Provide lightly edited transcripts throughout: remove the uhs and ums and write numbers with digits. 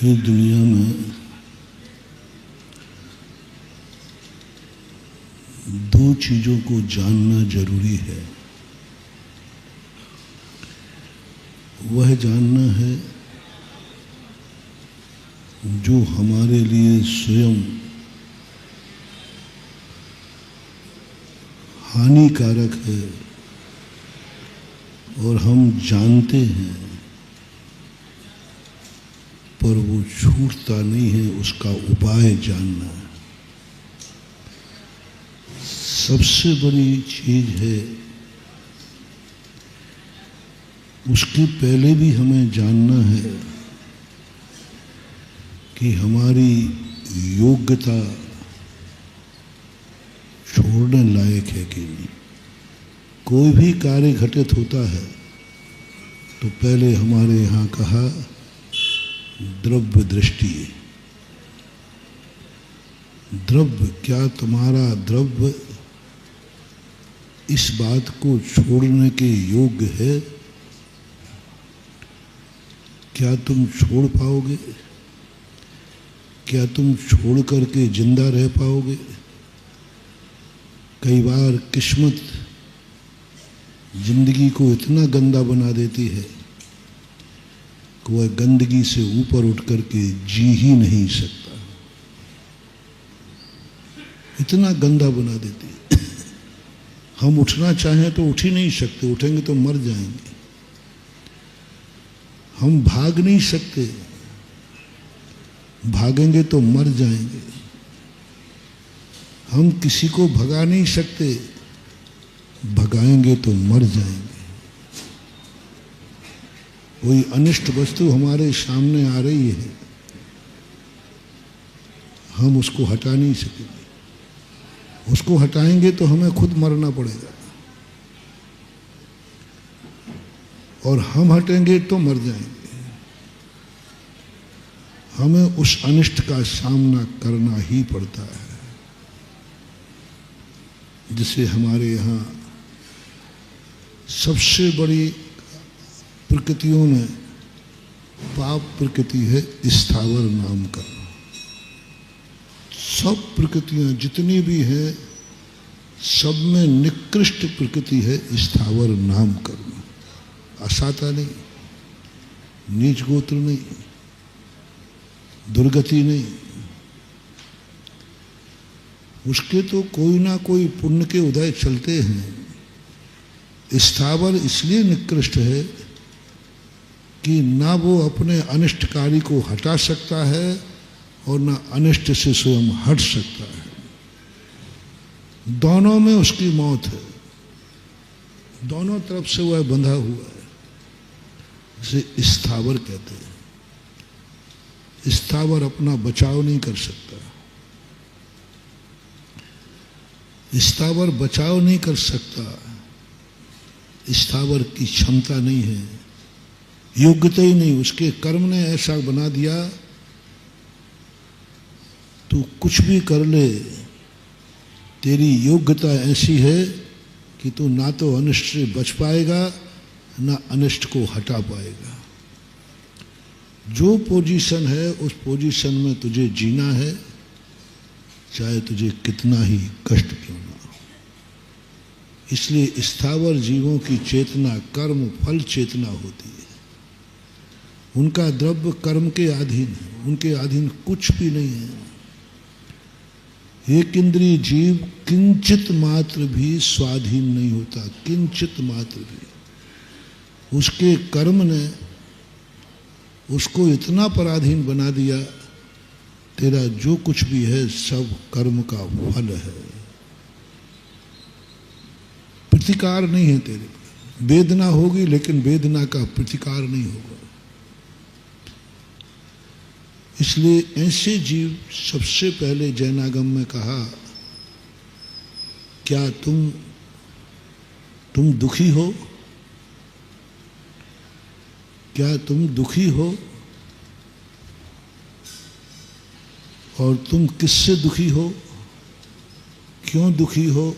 इस दुनिया में दो चीज़ों को जानना जरूरी है। वह जानना है जो हमारे लिए स्वयं हानिकारक है और हम जानते हैं पर वो छूटता नहीं है, उसका उपाय जानना है। सबसे बड़ी चीज है, उसके पहले भी हमें जानना है कि हमारी योग्यता छोड़ने लायक है कि नहीं। कोई भी कार्य घटित होता है तो पहले हमारे यहाँ कहा द्रव्य दृष्टि। द्रव्य, क्या तुम्हारा द्रव्य इस बात को छोड़ने के योग्य है? क्या तुम छोड़ पाओगे? क्या तुम छोड़ करके जिंदा रह पाओगे? कई बार किस्मत जिंदगी को इतना गंदा बना देती है कि वह गंदगी से ऊपर उठ करके जी ही नहीं सकता। इतना गंदा बना देती है। हम उठना चाहें तो उठ ही नहीं सकते, उठेंगे तो मर जाएंगे। हम भाग नहीं सकते, भागेंगे तो मर जाएंगे। हम किसी को भगा नहीं सकते, भगाएंगे तो मर जाएंगे। कोई अनिष्ट वस्तु हमारे सामने आ रही है, हम उसको हटा नहीं सकेंगे। उसको हटाएंगे तो हमें खुद मरना पड़ेगा, और हम हटेंगे तो मर जाएंगे। हमें उस अनिष्ट का सामना करना ही पड़ता है। जिसे हमारे यहाँ सबसे बड़ी प्रकृतियों में पाप प्रकृति है स्थावर नाम करना। सब प्रकृतियां जितनी भी है, सब में निकृष्ट प्रकृति है स्थावर नाम करना। असाता नहीं, नीच गोत्र नहीं, दुर्गति नहीं। उसके तो कोई ना कोई पुण्य के उदय चलते हैं। स्थावर इसलिए निकृष्ट है कि ना वो अपने अनिष्टकारी को हटा सकता है और ना अनिष्ट से स्वयं हट सकता है। दोनों में उसकी मौत है, दोनों तरफ से वह बंधा हुआ है। इसे स्थावर कहते हैं। स्थावर अपना बचाव नहीं कर सकता, स्थावर बचाव नहीं कर सकता। स्थावर की क्षमता नहीं है, योग्यता ही नहीं। उसके कर्म ने ऐसा बना दिया, तू कुछ भी कर ले, तेरी योग्यता ऐसी है कि तू ना तो अनिष्ट से बच पाएगा, ना अनिष्ट को हटा पाएगा। जो पोजीशन है उस पोजीशन में तुझे जीना है, चाहे तुझे कितना ही कष्ट क्यों ना हो। इसलिए स्थावर जीवों की चेतना कर्म फल चेतना होती है। उनका द्रव्य कर्म के अधीन है, उनके अधीन कुछ भी नहीं है। एक इंद्रिय जीव किंचित मात्र भी स्वाधीन नहीं होता, किंचित मात्र भी। उसके कर्म ने उसको इतना पराधीन बना दिया, तेरा जो कुछ भी है सब कर्म का फल है। प्रतिकार नहीं है तेरे पर। वेदना होगी लेकिन वेदना का प्रतिकार नहीं होगा। इसलिए ऐसे जीव सबसे पहले जैनागम में कहा, क्या तुम दुखी हो? क्या तुम दुखी हो? और तुम किससे दुखी हो? क्यों दुखी हो?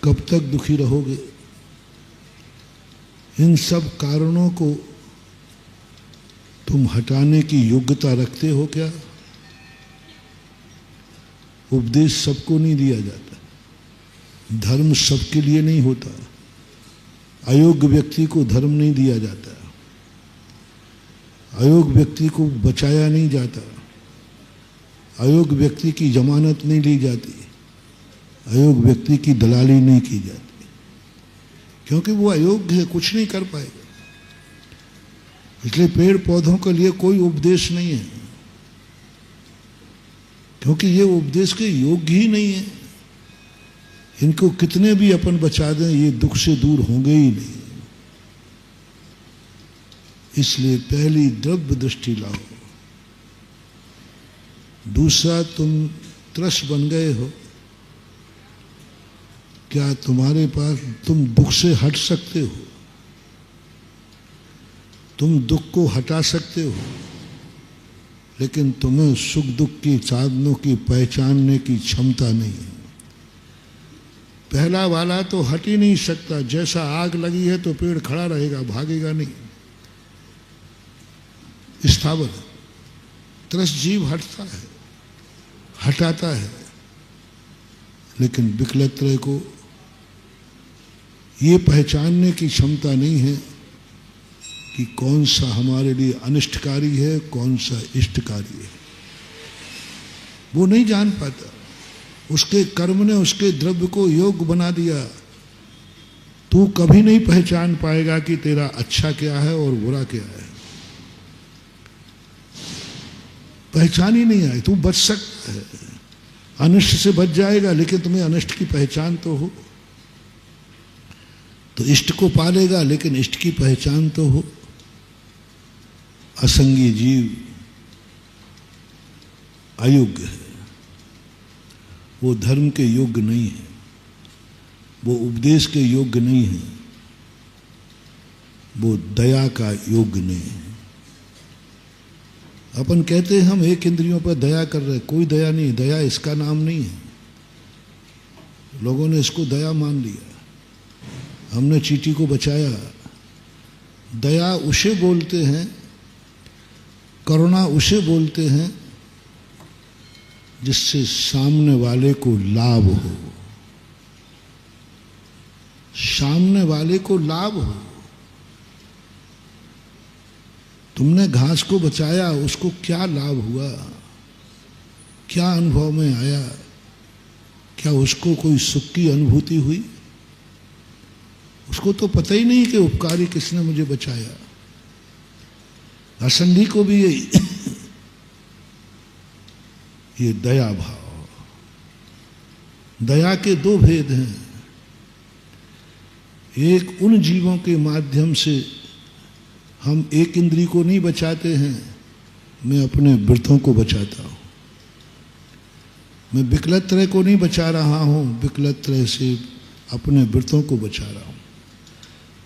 कब तक दुखी रहोगे? इन सब कारणों को तुम हटाने की योग्यता रखते हो क्या? उपदेश सबको नहीं दिया जाता, धर्म सबके लिए नहीं होता, अयोग्य व्यक्ति को धर्म नहीं दिया जाता, अयोग्य व्यक्ति को बचाया नहीं जाता, अयोग्य व्यक्ति की जमानत नहीं ली जाती, अयोग्य व्यक्ति की दलाली नहीं की जाती, क्योंकि वो अयोग्य है, कुछ नहीं कर पाएगा। इसलिए पेड़ पौधों के लिए कोई उपदेश नहीं है, क्योंकि ये उपदेश के योग्य ही नहीं है। इनको कितने भी अपन बचा दें, ये दुख से दूर होंगे ही नहीं। इसलिए पहली द्रव्य दृष्टि लाओ। दूसरा, तुम त्रस बन गए हो, क्या तुम्हारे पास, तुम दुख से हट सकते हो? तुम दुख को हटा सकते हो, लेकिन तुम्हें सुख दुख की साधनों की पहचानने की क्षमता नहीं है। पहला वाला तो हट ही नहीं सकता, जैसा आग लगी है तो पेड़ खड़ा रहेगा, भागेगा नहीं, स्थावर। त्रस जीव हटता है, हटाता है, लेकिन विकलत्रय को ये पहचानने की क्षमता नहीं है कि कौन सा हमारे लिए अनिष्टकारी है, कौन सा इष्टकारी है। वो नहीं जान पाता। उसके कर्म ने उसके द्रव्य को योग्य बना दिया। तू कभी नहीं पहचान पाएगा कि तेरा अच्छा क्या है और बुरा क्या है। पहचान ही नहीं आई। तू बच सकता है, अनिष्ट से बच जाएगा, लेकिन तुम्हें अनिष्ट की पहचान तो हो। तो इष्ट को पालेगा, लेकिन इष्ट की पहचान तो हो। असंगी जीव अयोग्य है, वो धर्म के योग्य नहीं है, वो उपदेश के योग्य नहीं है, वो दया का योग्य नहीं है। अपन कहते हैं हम एक इंद्रियों पर दया कर रहे हैं, कोई दया नहीं। दया इसका नाम नहीं है। लोगों ने इसको दया मान लिया। हमने चींटी को बचाया। दया उसे बोलते हैं, करुणा उसे बोलते हैं जिससे सामने वाले को लाभ हो, सामने वाले को लाभ हो। तुमने घास को बचाया, उसको क्या लाभ हुआ, क्या अनुभव में आया? क्या उसको कोई सुख की अनुभूति हुई? उसको तो पता ही नहीं कि उपकारी किसने मुझे बचाया। असंगी को भी ये दया भाव। दया के दो भेद हैं। एक उन जीवों के माध्यम से हम एक इंद्री को नहीं बचाते हैं, मैं अपने वृत्तों को बचाता हूँ। मैं विकलत्रय को नहीं बचा रहा हूँ, विकलत्रय से अपने वृत्तों को बचा रहा हूँ।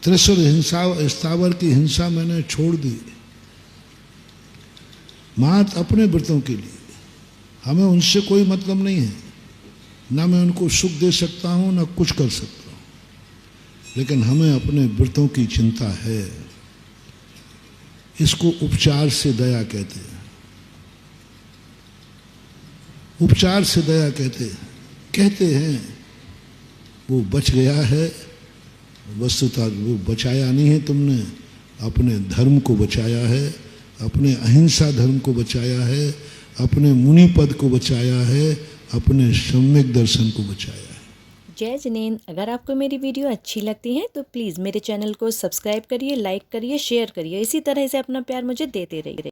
त्रस और हिंसा, स्थावर की हिंसा मैंने छोड़ दी, मात्र अपने वृत्तों के लिए। हमें उनसे कोई मतलब नहीं है, ना मैं उनको सुख दे सकता हूँ ना कुछ कर सकता हूँ, लेकिन हमें अपने वृत्तों की चिंता है। इसको उपचार से दया कहते हैं। उपचार से दया कहते हैं। वो बच गया है, वस्तुतः वो बचाया नहीं है तुमने, अपने धर्म को बचाया है, अपने अहिंसा धर्म को बचाया है, अपने मुनि पद को बचाया है, अपने सम्यक दर्शन को बचाया है। जय जिनेंद्र। अगर आपको मेरी वीडियो अच्छी लगती है तो प्लीज़ मेरे चैनल को सब्सक्राइब करिए, लाइक करिए, शेयर करिए। इसी तरह से अपना प्यार मुझे देते रहिए।